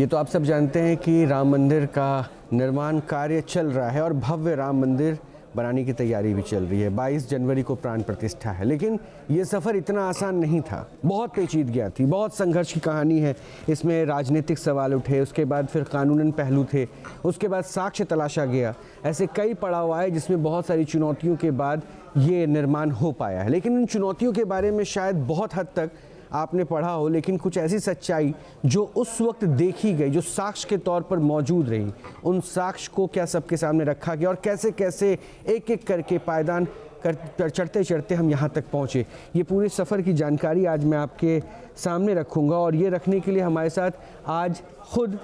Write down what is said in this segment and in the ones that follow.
ये तो आप सब जानते हैं कि राम मंदिर का निर्माण कार्य चल रहा है और भव्य राम मंदिर बनाने की तैयारी भी चल रही है। 22 जनवरी को प्राण प्रतिष्ठा है, लेकिन ये सफ़र इतना आसान नहीं था। बहुत पेचीदगियाँ थी, बहुत संघर्ष की कहानी है। इसमें राजनीतिक सवाल उठे, उसके बाद फिर कानूनन पहलू थे, उसके बाद साक्ष्य तलाशा गया। ऐसे कई पड़ाव आए जिसमें बहुत सारी चुनौतियों के बाद ये निर्माण हो पाया है। लेकिन इन चुनौतियों के बारे में शायद बहुत हद तक आपने पढ़ा हो, लेकिन कुछ ऐसी सच्चाई जो उस वक्त देखी गई, जो साक्ष्य के तौर पर मौजूद रही, उन साक्ष्य को क्या सबके सामने रखा गया और कैसे कैसे एक एक करके पायदान कर चढ़ते चढ़ते हम यहाँ तक पहुँचे, ये पूरे सफ़र की जानकारी आज मैं आपके सामने रखूँगा। और ये रखने के लिए हमारे साथ आज खुद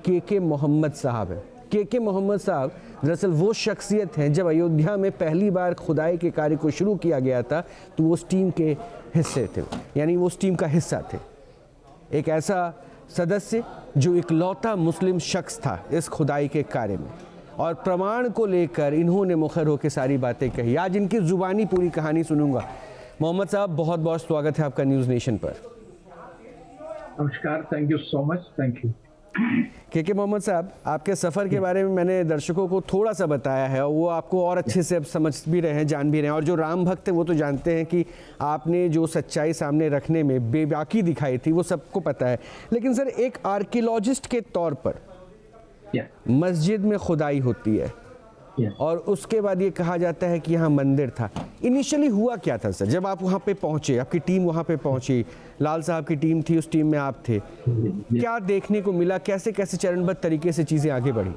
के मोहम्मद साहब हैं। के मोहम्मद साहब दरअसल वो शख्सियत हैं, जब अयोध्या में पहली बार खुदाई के कार्य को शुरू किया गया था तो वो उस टीम के हिस्से थे, यानी वो उस टीम का हिस्सा थे। एक ऐसा सदस्य जो इकलौता मुस्लिम शख्स था इस खुदाई के कार्य में, और प्रमाण को लेकर इन्होंने मुखर होकर सारी बातें कही। आज इनकी ज़ुबानी पूरी कहानी सुनूंगा। मोहम्मद साहब, बहुत बहुत स्वागत है आपका न्यूज़ नेशन पर। नमस्कार, thank you so much, thank you. के मोहम्मद साहब, आपके सफ़र के बारे में मैंने दर्शकों को थोड़ा सा बताया है, वो आपको और अच्छे से अब समझ भी रहे हैं, जान भी रहे हैं। और जो राम भक्त हैं वो तो जानते हैं कि आपने जो सच्चाई सामने रखने में बेबाकी दिखाई थी वो सबको पता है। लेकिन सर, एक आर्कियोलॉजिस्ट के तौर पर मस्जिद में खुदाई होती है और उसके बाद ये कहा जाता है कि यहाँ मंदिर था। इनिशियली हुआ क्या था सर, जब आप वहाँ पे पहुँचे, आपकी टीम वहाँ पे पहुँची, लाल साहब की टीम थी, उस टीम में आप थे, क्या देखने को मिला, कैसे कैसे चरणबद्ध तरीके से चीज़ें आगे बढ़ी?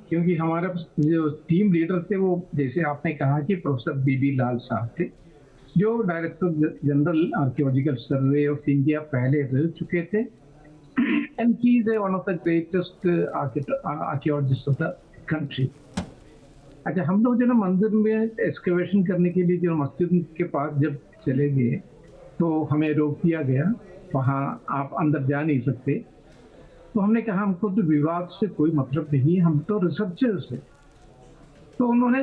क्योंकि हमारा जो टीम लीडर थे वो, जैसे आपने कहा कि प्रोफेसर बीबी लाल साहब थे, जो director general archaeological survey of India पहले रह चुके थे, and he is one of the greatest archaeologist of the country. अच्छा, हम लोग जो ना मंदिर में एक्सकवेशन करने के लिए जो मस्जिद के पास जब चले गए तो हमें रोक दिया गया, वहाँ आप अंदर जा नहीं सकते। तो हमने कहा हमको तो विवाद से कोई मतलब नहीं, हम तो रिसर्चर्स हैं। तो उन्होंने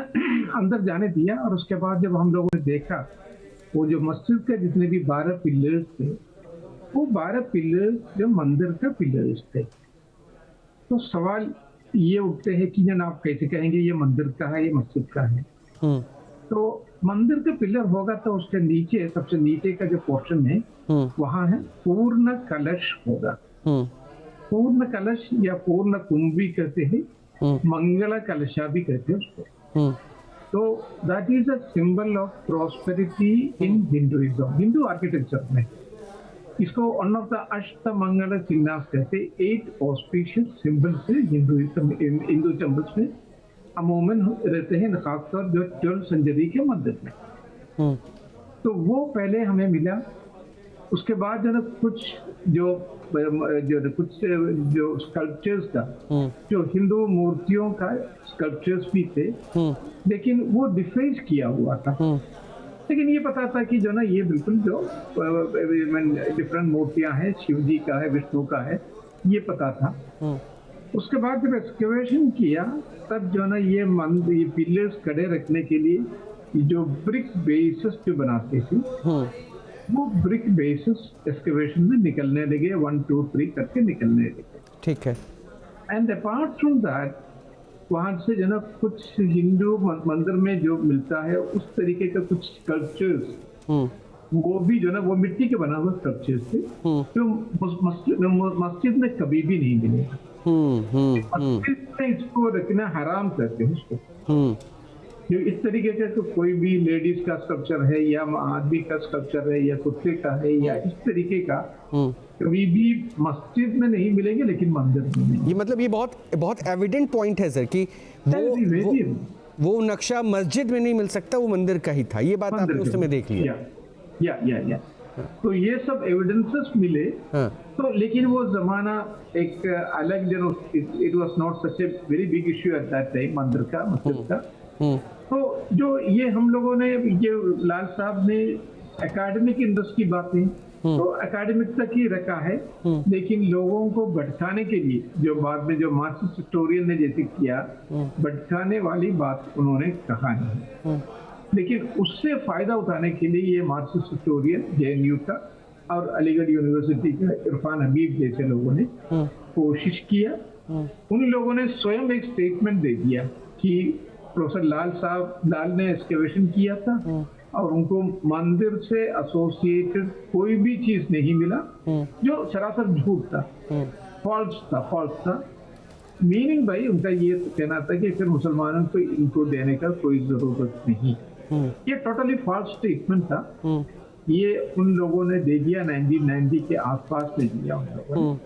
अंदर जाने दिया और उसके बाद जब हम लोगों ने देखा वो जो मस्जिद के जितने भी 12 पिलर्स थे, वो 12 पिलर्स जो मंदिर का पिलर्स थे। तो सवाल ये उठते हैं कि जन आप कैसे कहेंगे ये मंदिर का है, ये मस्जिद का है। तो मंदिर का पिलर होगा तो उसके नीचे, सबसे नीचे का जो पोर्शन है वहाँ है पूर्ण कलश होगा। पूर्ण कलश या पूर्ण कुंभ भी कहते हैं, मंगला कलशा भी कहते हैं उसको। तो that is a symbol of prosperity in Hinduism, Hindu architecture में। इसको वन ऑफ द अष्ट मंगल चिन्ह कहते हैं। 8 ऑस्पिशियस सिंबल्स है हिंदू टेम्पल्स में अमूमन रहते हैं, खासकर जो 12 सेंचुरी के मंदिर में। तो वो पहले हमें मिला। उसके बाद जो कुछ जो स्कल्पचर्स था, जो हिंदू मूर्तियों का स्कल्पचर्स भी थे, लेकिन वो डिफेज किया हुआ था। लेकिन ये पता था कि जो ना ये बिल्कुल जो डिफरेंट मूर्तियां हैं, शिव जी का है, विष्णु का है, ये पता था। उसके बाद जब एक्सकवेशन किया तब जो ना ये पिलर्स खड़े रखने के लिए जो ब्रिक बेसिस जो बनाते थे, वो ब्रिक बेसिस एक्सकवेशन में निकलने लगे, 1 2 3 करके निकलने लगे। ठीक है। एंड अपार्ट फ्रॉम दैट, वहाँ से जो ना कुछ हिंदू मंदिर में जो मिलता है उस तरीके का कुछ स्कल्पचर्स, वो भी जो ना वो मिट्टी के बना हुआ स्कल्पचर्स थे, जो मस्जिद में कभी भी नहीं मिले। मस्जिद में इसको रखना हराम करते हैं उसको। जो इस तरीके का तो कोई भी लेडीज का स्कल्पचर है या आदमी का स्कल्पचर है या कुत्ते का है या इस तरीके का कभी भी मस्जिद में नहीं मिलेंगे, लेकिन मंदिर में मिलेंगे। ये मतलब ये बहुत एविडेंट पॉइंट है सर कि वो नक्शा मस्जिद में नहीं मिल सकता, वो मंदिर का ही था। ये बात आपने उस समय देख लिया। या तो ये सब एविडेंसेस मिले। तो लेकिन वो जमाना एक अलग, it was not such a very big issue at that time, मंदिर का, मस्जिद का। तो जो ये हम लोगों ने, ये लाल साहब ने एकेडमिक इंटरेस्ट की बातें तो एकेडमिक तक ही रखा है, लेकिन लोगों को भटकाने के लिए, जो बाद में जो मार्क्सिस्ट हिस्टोरियन ने जैसे किया, भटकाने वाली बात उन्होंने कहा नहीं। लेकिन उससे फायदा उठाने के लिए ये मार्क्सिस्ट हिस्टोरियन जेएनयू का और अलीगढ़ यूनिवर्सिटी के इरफान हबीब जैसे लोगों ने कोशिश किया। उन लोगों ने स्वयं एक स्टेटमेंट दे दिया कि प्रोफेसर लाल ने एक्सकेवेशन किया था और उनको मंदिर से एसोसिएटेड कोई भी चीज नहीं मिला, जो सरासर झूठ था, फॉल्स था। मीनिंग भाई उनका ये कहना था कि फिर मुसलमानों को इनको देने का कोई जरूरत नहीं। ये टोटली फॉल्स स्टेटमेंट था। ये उन लोगों ने दे दिया 1990 के आसपास दे दिया उन लोगों ने।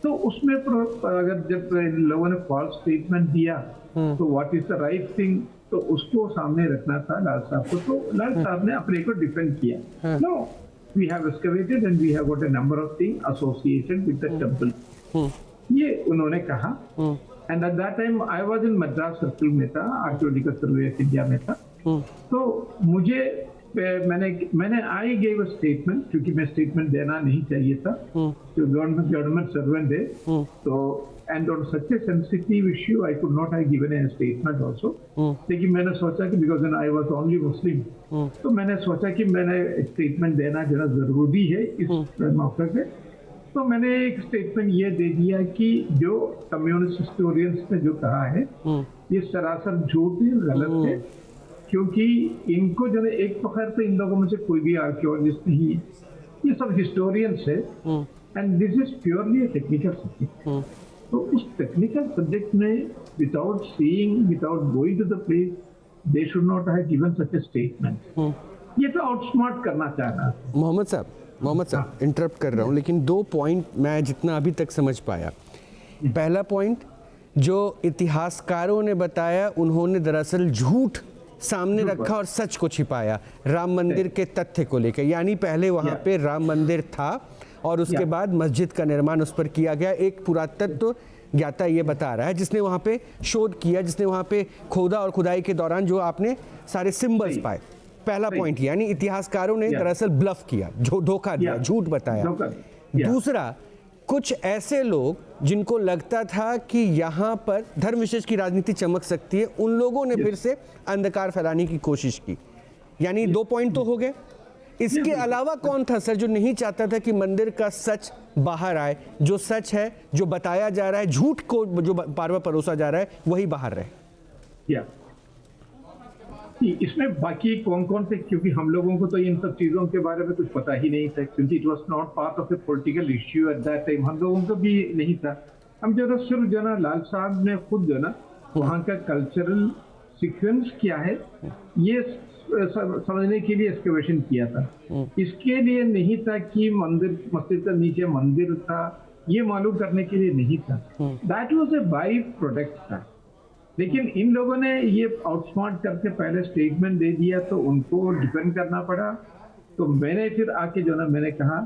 तो उसमें अगर जब इन लोगों ने फॉल्स स्टेटमेंट दिया तो what is the right thing, तो उसको सामने रखना था लाल साहब को। तो लाल साहब ने अपने को डिफेंड किया। No, we have excavated and we have got a number of thing associated with the temple, ये उन्होंने कहा। And at that time I was in Madras circle में था, आर्कियोलॉजिकल सर्वे ऑफ इंडिया में था। तो मुझे मैंने आई गेव अ स्टेटमेंट, क्योंकि मैं स्टेटमेंट देना नहीं चाहिए था, जो गवर्नमेंट सर्वेंट है। तो and on such A sensitive issue I could not have given A statement also. लेकिन मैंने सोचा कि because I was only Muslim, तो मैंने सोचा कि मैंने स्टेटमेंट देना जरा जरूरी है इस मौके पे। तो मैंने एक स्टेटमेंट ये दे दिया कि जो कम्युनिस्ट हिस्टोरियंस ने जो कहा है ये सरासर झूठ है, गलत है, क्योंकि इनको जो है एक प्रकार से इन लोगों में से कोई भी आर्कियोलॉजिस्ट नहीं है, ये सब हिस्टोरियंस है। And this is purely technical subject. तो उस टेक्निकल सब्जेक्ट में without seeing, without going to the place, they should not have given such a statement. ये तो आउटस्मार्ट करना चाह रहा है। मोहम्मद साहब इंटरप्ट कर रहा हूँ, लेकिन 2 पॉइंट मैं जितना अभी तक समझ पाया। पहला पॉइंट जो इतिहासकारों ने बताया, उन्होंने दरअसल झूठ सामने रखा और सच को छिपाया राम मंदिर के तथ्य को लेकर। यानी पहले वहाँ पे राम मंदिर था और उसके बाद मस्जिद का निर्माण उस पर किया गया। एक पुरातत्व ज्ञाता ये बता रहा है, जिसने वहाँ पे शोध किया, जिसने वहाँ पे खोदा और खुदाई के दौरान जो आपने सारे सिंबल्स पाए। पहला पॉइंट, यानी इतिहासकारों ने दरअसल ब्लफ किया, धोखा दिया, झूठ बताया। दूसरा, कुछ ऐसे लोग जिनको लगता था कि यहाँ पर धर्म विशेष की राजनीति चमक सकती है, उन लोगों ने फिर से अंधकार फैलाने की कोशिश की। यानी 2 पॉइंट तो हो गए। इसके अलावा कौन था सर जो नहीं चाहता था कि मंदिर का सच बाहर आए, जो सच है, जो बताया जा रहा है, झूठ को जो बार बार परोसा जा रहा है, वही बाहर रहे? इसमें बाकी कौन कौन से, क्योंकि हम लोगों को तो इन सब चीजों के बारे में कुछ पता ही नहीं था, क्योंकि it was not part of A political issue at that time. हम लोगों को भी नहीं था। हम जो सिर्फ जो ना लाल साहब ने खुद जो ना वहाँ का कल्चरल सीक्वेंस क्या है ये समझने के लिए एक्सकवेशन किया था। इसके लिए नहीं था कि मंदिर, मस्जिद का नीचे मंदिर था, ये मालूम करने के लिए नहीं था। That was a by product था। लेकिन इन लोगों ने ये आउटस्मार्ट करके पहले स्टेटमेंट दे दिया, तो उनको डिफेंड करना पड़ा। तो मैंने फिर आके जो ना मैंने कहा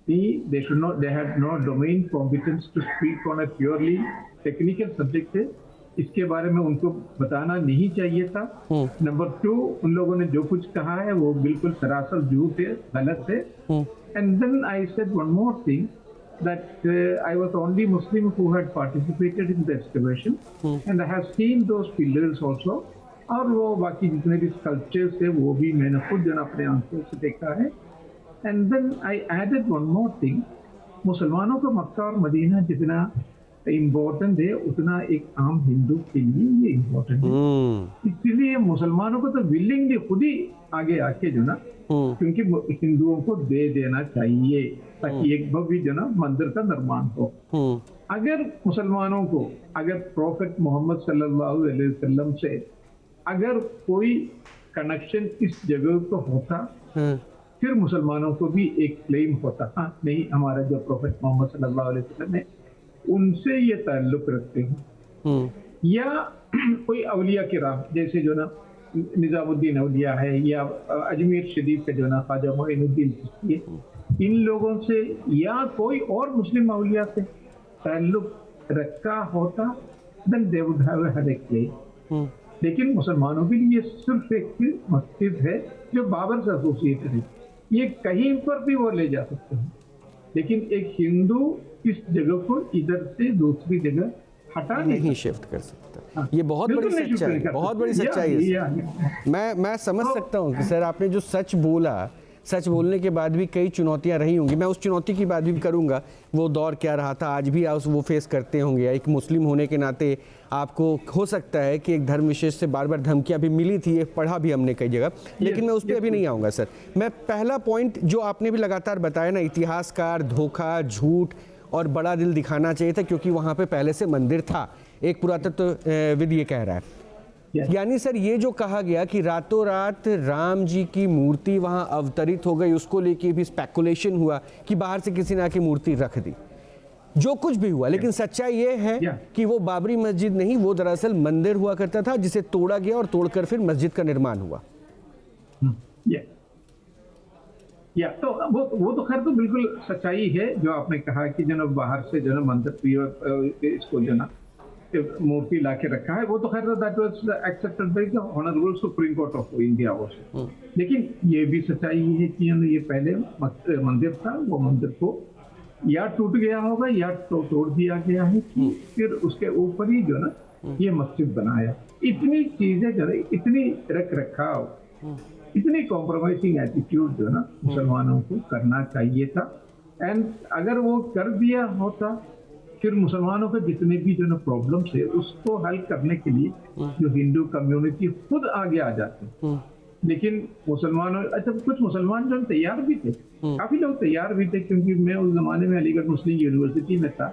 कि they should not, they have no domain competence to speak on a purely technical subject है, इसके बारे में उनको बताना नहीं चाहिए था। नंबर 2, उन लोगों ने जो कुछ कहा है वो बिल्कुल सरासर झूठ है, गलत है। And then I said one more thing, that I was the only Muslim who had participated in the excavation, and I have seen those pillars also, और वो बाकी जितने भी sculptures है वो भी मैंने खुद जो अपने आंखों से देखा है। And then I added one more thing, मुसलमानों का मक्का और मदीना जितना इम्पोर्टेंट है उतना एक आम हिंदू के लिए ये इम्पोर्टेंट है। इसलिए मुसलमानों को तो विलिंगली खुद ही आगे आके जो ना, क्योंकि हिंदुओं को दे देना चाहिए ताकि एक भव्य जो ना मंदिर का निर्माण हो। अगर मुसलमानों को, अगर प्रोफेट मोहम्मद सल्लल्लाहु अलैहि वसल्लम से अगर कोई कनेक्शन इस जगह को होता, फिर मुसलमानों को भी एक क्लेम होता, हाँ नहीं हमारा जो प्रोफेट मोहम्मद सल्लल्लाहु अलैहि वसल्लम है उनसे ये ताल्लुक रखते हैं। या कोई अवलिया किराम जैसे जो ना निजामुद्दीन अवलिया है, या अजमेर शरीफ के जो ना ख्वाजा मोइनुद्दीन चिश्ती है, इन लोगों से या कोई और मुस्लिम अवलिया से ताल्लुक रखा होता, then they would have had a claim. लेकिन मुसलमानों के लिए सिर्फ एक मस्जिद है जो बाबर से एसोसिएटेड है, ये कहीं पर भी वो ले जा सकते हैं। लेकिन एक हिंदू इस जगह को इधर से दूसरी जगह हटा नहीं शिफ्ट कर सकता। ये बहुत बड़ी सच्चाई है, बहुत बड़ी सच्चाई है। मैं समझ सकता हूँ कि सर आपने जो सच बोला सच बोलने के बाद भी कई चुनौतियां रही होंगी। मैं उस चुनौती की बात भी करूंगा, वो दौर क्या रहा था, आज भी आप वो फेस करते होंगे। एक मुस्लिम होने के नाते आपको हो सकता है कि एक धर्म विशेष से बार बार धमकियां भी मिली थी, ये पढ़ा भी हमने कई जगह, लेकिन मैं उस पर अभी नहीं आऊँगा सर। मैं पहला पॉइंट जो आपने भी लगातार बताया ना, इतिहासकार, धोखा, झूठ और बड़ा दिल दिखाना चाहिए था, क्योंकि वहाँ पे पहले से मंदिर था, एक पुरातत्वविद ये कह रहा है। यानी सर ये जो कहा गया कि रातों रात राम जी की मूर्ति वहां अवतरित हो गई, उसको लेके भी स्पेकुलेशन हुआ कि बाहर से किसी ने आके मूर्ति रख दी, जो कुछ भी हुआ, लेकिन सच्चाई ये है कि वो बाबरी मस्जिद नहीं, वो दरअसल मंदिर हुआ करता था, जिसे तोड़ा गया और तोड़कर फिर मस्जिद का निर्माण हुआ। तो वो तो खैर तो बिल्कुल सच्चाई है जो आपने कहा कि जो बाहर से जो मंदिर इसको जो ना मूर्ति ला के रखा है, वो तो खैर that was accepted by the honourable supreme court of India also. लेकिन ये भी सच्चाई है कि ये पहले मंदिर था, वो मंदिर को या टूट गया होगा या तो तोड़ दिया गया है, फिर उसके ऊपर ही जो ना ये मस्जिद बनाया। इतनी चीजें जो है, इतनी रख रखाव, इतनी कॉम्प्रोमाइजिंग एटीट्यूड जो ना मुसलमानों को करना चाहिए था। एंड अगर वो कर दिया होता, फिर मुसलमानों के जितने भी जो ना प्रॉब्लम्स है उसको हल करने के लिए जो हिंदू कम्युनिटी खुद आगे आ जाते। लेकिन मुसलमानों, अच्छा कुछ मुसलमान जो तैयार भी थे, काफी लोग तैयार भी थे, क्योंकि मैं उस जमाने में अलीगढ़ मुस्लिम यूनिवर्सिटी में था,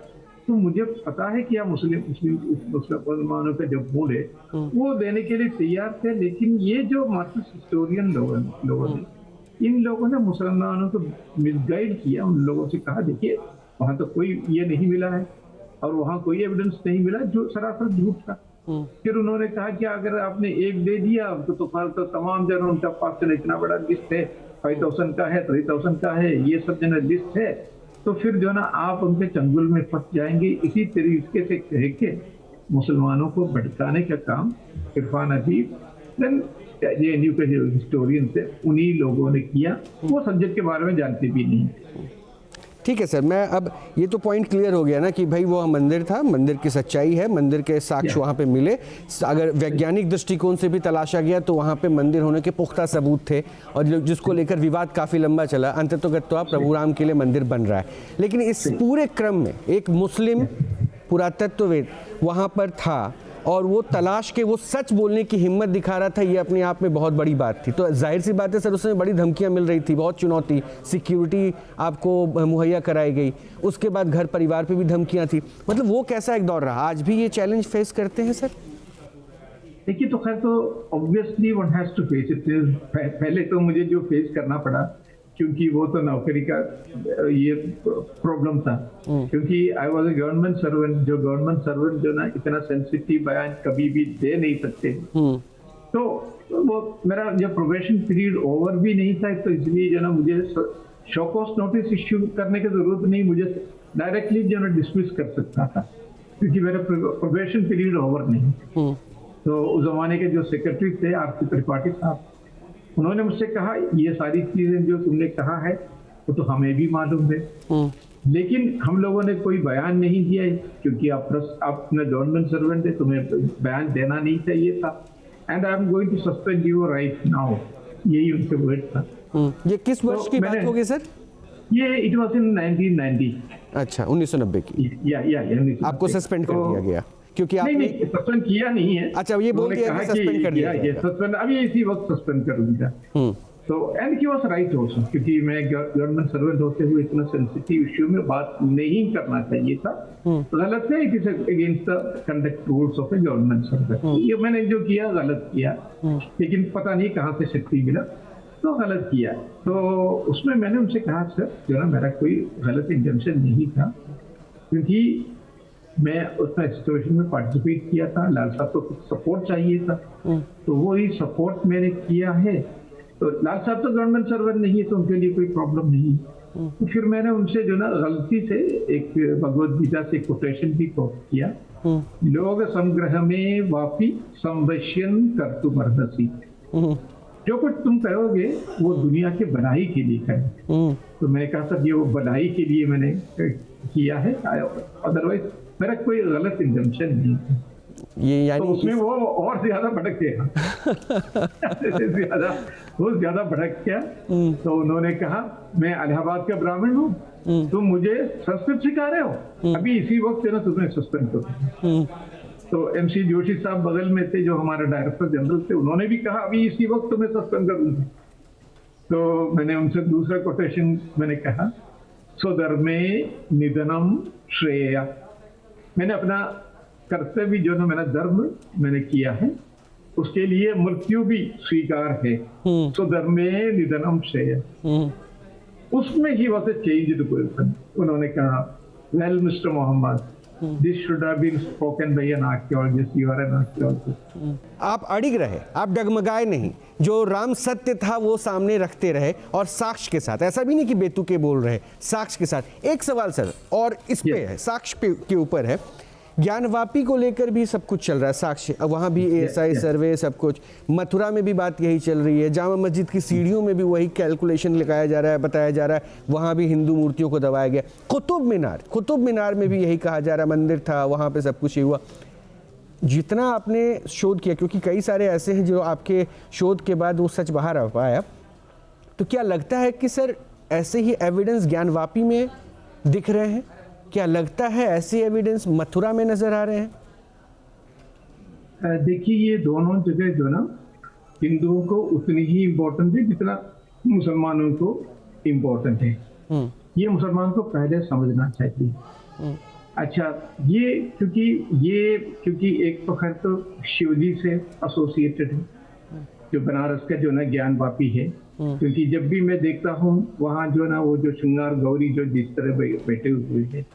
तो मुझे पता है कि आप मुसलमानों के जो मूल है वो देने के लिए तैयार थे। लेकिन ये जो मार्क्सिस्ट हिस्टोरियन लोगों ने, इन लोगों ने मुसलमानों को मिसगाइड किया। उन लोगों से कहा देखिए वहां तो कोई ये नहीं मिला है और वहां कोई एविडेंस नहीं मिला, जो सरासर झूठ था। फिर उन्होंने कहा कि अगर आपने एक दे दिया तो तमाम जन उनका पास इतना बड़ा लिस्ट है, 5000 का है, 3000 का है, ये सब जन लिस्ट है, तो फिर जो ना आप उनके चंगुल में फंस जाएंगे। इसी तरीके से कह के मुसलमानों को भटकाने का काम इरफान अदीब JNU के जो हिस्टोरियन थे उन्हीं लोगों ने किया। वो सब्जेक्ट के बारे में जानते भी नहीं। ठीक है सर, मैं अब ये तो पॉइंट क्लियर हो गया ना कि भाई वो मंदिर था, मंदिर की सच्चाई है, मंदिर के साक्ष्य वहाँ पे मिले। अगर वैज्ञानिक दृष्टिकोण से भी तलाशा गया तो वहाँ पे मंदिर होने के पुख्ता सबूत थे, और जिसको लेकर विवाद काफ़ी लंबा चला। अंततोगत्वा प्रभु राम के लिए मंदिर बन रहा है। लेकिन इस पूरे क्रम में एक मुस्लिम पुरातत्वविद वहाँ पर था और वो तलाश के, वो सच बोलने की हिम्मत दिखा रहा था, ये अपने आप में बहुत बड़ी बात थी। तो जाहिर सी बात है सर, उसमें बड़ी धमकियां मिल रही थी, बहुत चुनौती, सिक्योरिटी आपको मुहैया कराई गई, उसके बाद घर परिवार पे भी धमकियां थी। मतलब वो कैसा एक दौर रहा? आज भी ये चैलेंज फेस करते हैं सर? देखिए, तो खैर तो obviously one has to face it. पहले तो मुझे जो फेस करना पड़ा, क्योंकि वो तो नौकरी का ये प्रॉब्लम था, क्योंकि I was a government servant. जो गवर्नमेंट सर्वेंट जो ना इतना सेंसिटिव बयान कभी भी दे नहीं सकते, तो वो मेरा जब प्रोबेशन पीरियड ओवर भी नहीं था, तो इसलिए जो ना मुझे शो कॉज नोटिस इश्यू करने की जरूरत नहीं, मुझे डायरेक्टली जो ना डिसमिस कर सकता था, क्योंकि मेरा प्रोबेशन पीरियड ओवर नहीं। तो उस जमाने के जो सेक्रेटरी थे आरसी त्रिपाठी साहब, उन्होंने मुझसे कहा ये सारी चीजें जो तुमने कहा है वो तो हमें भी मालूम है, लेकिन हम लोगों ने कोई बयान नहीं दिया है, क्योंकि आप अपना गवर्नमेंट सर्वेंट है, तुम्हें बयान देना नहीं चाहिए था। And I am going to suspend you right now, यही उनके वर्ड था। ये किस वर्ष की बात होगी सर? ये इट वाज इन 1990। अच्छा, 1990 की। या आपको सस्पेंड कर दिया गया क्योंकि आपने सस्पेंड किया नहीं है। अच्छा, ये बोल दिया कि सस्पेंड कर दिया गया, सस्पेंड अभी इसी वक्त सस्पेंड कर दिया। तो and he was right also, क्योंकि मैं गवर्नमेंट सर्वेंट होते हुए इतना सेंसिटिव इश्यू में बात नहीं करना चाहिए था। गलत है, it is against the conduct rules of A government servant. ये मैंने जो किया गलत किया, लेकिन पता नहीं कहाँ से शक्ति मिला, तो गलत किया। तो उसमें मैंने उनसे कहा सर जो ना मेरा कोई गलत इंटेंशन नहीं था, क्योंकि मैं उसमें सिचुएशन में पार्टिसिपेट किया था, लाल साहब को कुछ सपोर्ट चाहिए था, तो वही सपोर्ट मैंने किया है। तो लाल साहब तो गवर्नमेंट सर्वेंट नहीं है, तो उनके लिए कोई प्रॉब्लम नहीं। तो फिर मैंने उनसे जो ना गलती से एक भगवद गीता से कोटेशन भी कोट किया, लोग संग्रह में वापी संवश्यन कर्तुमर्हसि, जो कुछ तुम करोगे वो दुनिया के भलाई के लिए करें। तो मैंने कहा सर ये वो भलाई के लिए मैंने किया है, अदरवाइज मेरा कोई गलत इंटेंशन नहीं है। ये तो यानी उसमें वो और ज्यादा भटक गया बहुत ज्यादा भटक गया। तो उन्होंने कहा मैं इलाहाबाद का ब्राह्मण हूँ, तुम मुझे संस्कृत सिखा रहे हो, अभी इसी वक्त है ना तुम्हें सस्पेंड करो। तो MC जोशी साहब बगल में थे जो हमारे डायरेक्टर जनरल थे, उन्होंने भी कहा अभी इसी वक्त तुम्हें सस्पेंड करूंगा। तो मैंने उनसे दूसरा कोटेशन मैंने कहा, स्वधर्मे निधनम श्रेय, मैंने अपना कर्तव्य जो ना मेरा धर्म मैंने किया है, उसके लिए मृत्यु भी स्वीकार है। स्वधर्मे निधनम श्रेय, उसमें ही वह चेंज पर्सन। उन्होंने कहा well mister Mohammed, this should have been spoken by an archaeologist, you are an archaeologist. आप अड़िग रहे, आप डगमगाए नहीं, जो राम सत्य था वो सामने रखते रहे और साक्ष्य के साथ, ऐसा भी नहीं कि बेतुके बोल रहे, साक्ष्य के साथ। एक सवाल सर और इस पे है, साक्ष्य के ऊपर है, ज्ञानवापी को लेकर भी सब कुछ चल रहा है, साक्ष्य वहाँ भी ASI सर्वे सब कुछ, मथुरा में भी बात यही चल रही है, जामा मस्जिद की सीढ़ियों में भी वही कैलकुलेशन लगाया जा रहा है, बताया जा रहा है, वहाँ भी हिंदू मूर्तियों को दबाया गया। कुतुब मीनार में भी यही कहा जा रहा है, मंदिर था वहाँ पे सब कुछ ही हुआ। जितना आपने शोध किया, क्योंकि कई सारे ऐसे हैं जो आपके शोध के बाद वो सच बाहर आ पाया, तो क्या लगता है कि सर ऐसे ही एविडेंस ज्ञानवापी में दिख रहे हैं? क्या लगता है ऐसे एविडेंस मथुरा में नजर आ रहे हैं? देखिए ये दोनों जगह जो ना हिंदुओं को उतनी ही इम्पोर्टेंट है जितना मुसलमानों को इम्पोर्टेंट है। ये मुसलमान को पहले समझना चाहिए। अच्छा, ये क्योंकि एक तो खैर तो शिवजी से एसोसिएटेड है, जो बनारस का जो ना ज्ञानवापी है, क्योंकि जब भी मैं देखता हूँ वहाँ जो ना वो जो श्रृंगार गौरी जो जिस तरह बैठे हुए हैं,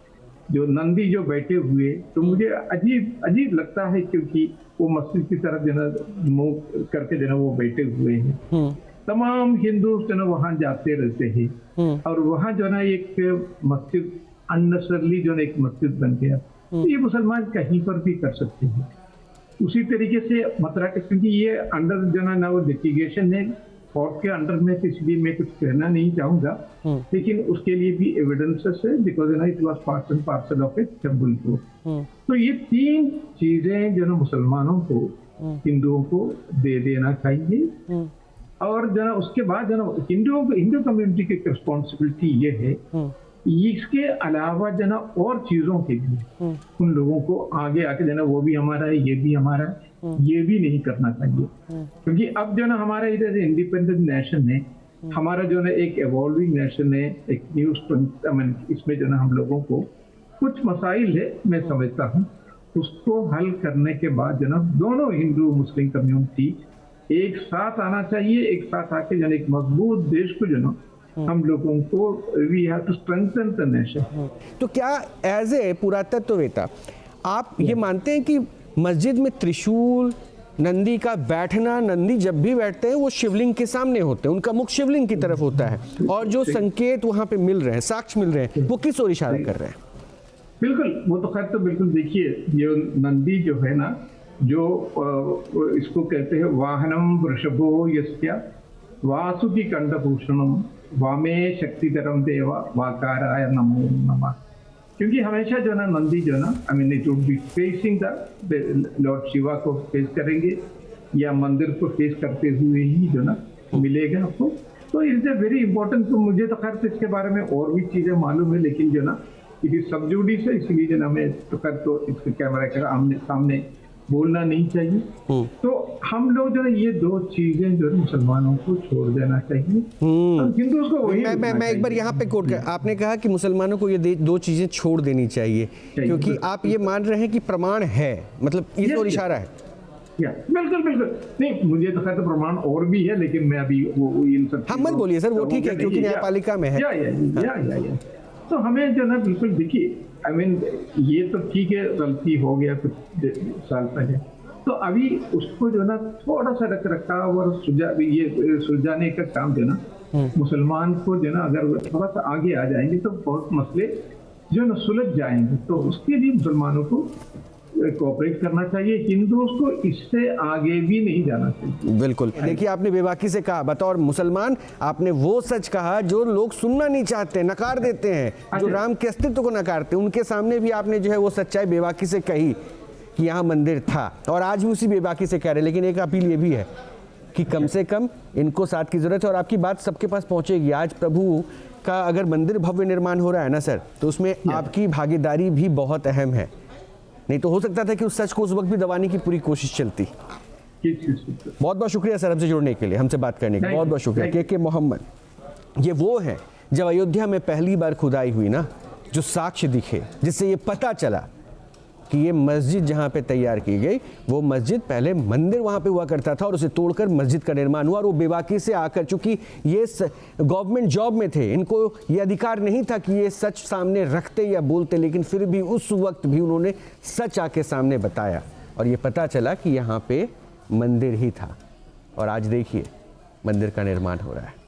जो नंदी जो बैठे हुए, तो मुझे अजीब लगता है, क्योंकि वो मस्जिद की तरफ जो ना मुंह करके जो ना वो बैठे हुए हैं। तमाम हिंदू जो ना वहाँ जाते रहते हैं और वहाँ जो ना एक मस्जिद अननेसेसरली जो ना एक मस्जिद बन गया। तो ये मुसलमान कहीं पर भी कर सकते हैं। उसी तरीके से मथुरा के, क्योंकि ये अंडर जो ना वो लिटिगेशन है कोर्ट के अंडर में, तो इसलिए मैं कुछ कहना नहीं चाहूंगा, लेकिन उसके लिए भी एविडेंसेस है, because it was part and parcel of A temple code. तो ये तीन चीजें जो ना मुसलमानों को हिंदुओं को दे देना चाहिए। और जो ना उसके बाद जो ना हिंदू कम्युनिटी की रिस्पॉन्सिबिलिटी ये है, इसके अलावा जो ना और चीजों के लिए उन लोगों को आगे आके जो ना वो भी हमारा है, ये भी हमारा है, ये भी नहीं करना चाहिए। क्योंकि अब जो ना हमारा इधर इंडिपेंडेंट नेशन है, हमारा जो ना एक एवॉल्विंग नेशन है, एक न्यूज, इसमें जो ना हम लोगों को कुछ मसाइल है, मैं समझता हूँ उसको हल करने के बाद जो ना दोनों हिंदू मुस्लिम कम्युनिटी एक साथ आना चाहिए। एक साथ आके जो एक मजबूत देश को जो ना हम लोगों को we have to strengthen the nation. तो क्या एज ए पुरातत्ववेत्ता आप ये मानते हैं कि मस्जिद में त्रिशूल, नंदी का बैठना, नंदी जब भी बैठते हैं वो शिवलिंग के सामने होते हैं, उनका मुख शिवलिंग की तरफ होता है, और जो संकेत वहां पे मिल रहे हैं, साक्ष्य मिल रहे हैं, वो किस ओर इशारा कर रहे हैं? बिल्कुल, वो तो खैर तो बिल्कुल देखिए, ये नंदी जो है ना, जो इसको कहते हैं वाहनम वृषभो यस्या वासुकी कंठभूषणम वामे शक्तिधरम देवा वाकाराय नमो नमः। क्योंकि हमेशा जो ना नंदी जो ना it would be facing the Lord Shiva को फेस करेंगे, या मंदिर को फेस करते हुए ही जो ना मिलेगा आपको। तो इट्स ए वेरी इंपॉर्टेंट। तो मुझे तो खैर इसके बारे में और भी चीजें मालूम है, लेकिन जो ना इट इज सब जुडिस है, इसलिए जो ना मैं तो खैर तो इसके कैमरा के आमने सामने बोलना नहीं चाहिए। तो हम लोग जो है ये दो चीजें जो मुसलमानों को छोड़ देना चाहिए, हिंदुओं को वही। मैं एक बार यहाँ पे कोट कर, आपने कहा कि मुसलमानों को ये दो चीजें छोड़ देनी चाहिए, क्योंकि आप ये मान रहे हैं कि प्रमाण है, मतलब इस ओर इशारा है। बिल्कुल नहीं, मुझे तो खैर तो प्रमाण और भी है, लेकिन मैं अभी वो इन सब हम मत बोलिए सर, वो ठीक है क्योंकि न्यायपालिका में है। या तो हमें जो ना बिल्कुल देखिए, ये तो ठीक है, गलती हो गया कुछ साल पहले, तो अभी उसको जो ना थोड़ा सा रख रखाव और सुलझाने का काम जो ना मुसलमान को जो ना अगर थोड़ा सा आगे आ जाएंगे तो बहुत मसले जो ना सुलझ जाएंगे। तो उसके लिए मुसलमानों को कोऑपरेट करना चाहिए, हिंदुओं को इससे आगे भी नहीं जाना चाहिए। बिल्कुल। देखिए, आपने बेबाकी से कहा, बतौर मुसलमान आपने वो सच कहा जो लोग सुनना नहीं चाहते, नकार देते हैं, जो राम के अस्तित्व को नकारते हैं, उनके सामने भी आपने जो है वो सच्चाई बेबाकी से कही कि यहाँ मंदिर था, और आज भी उसी बेबाकी से कह रहे हैं। लेकिन एक अपील ये भी है कि कम से कम इनको साथ की ज़रूरत है, और आपकी बात सबके पास पहुँचेगी। आज प्रभु का अगर मंदिर भव्य निर्माण हो रहा है ना सर, तो उसमें आपकी भागीदारी भी बहुत अहम है। नहीं तो हो सकता था कि उस सच को उस वक्त भी दबाने की पूरी कोशिश चलती। बहुत बहुत शुक्रिया सर हमसे जुड़ने के लिए, हमसे बात करने के लिए बहुत बहुत शुक्रिया। के मोहम्मद, ये वो है जब अयोध्या में पहली बार खुदाई हुई ना, जो साक्ष्य दिखे, जिससे ये पता चला कि ये मस्जिद जहाँ पे तैयार की गई, वो मस्जिद पहले मंदिर वहाँ पे हुआ करता था और उसे तोड़कर मस्जिद का निर्माण हुआ। और वो बेबाकी से आकर, चूंकि ये गवर्नमेंट जॉब में थे, इनको ये अधिकार नहीं था कि ये सच सामने रखते या बोलते, लेकिन फिर भी उस वक्त भी उन्होंने सच आके सामने बताया और ये पता चला कि यहाँ पे मंदिर ही था। और आज देखिए मंदिर का निर्माण हो रहा है।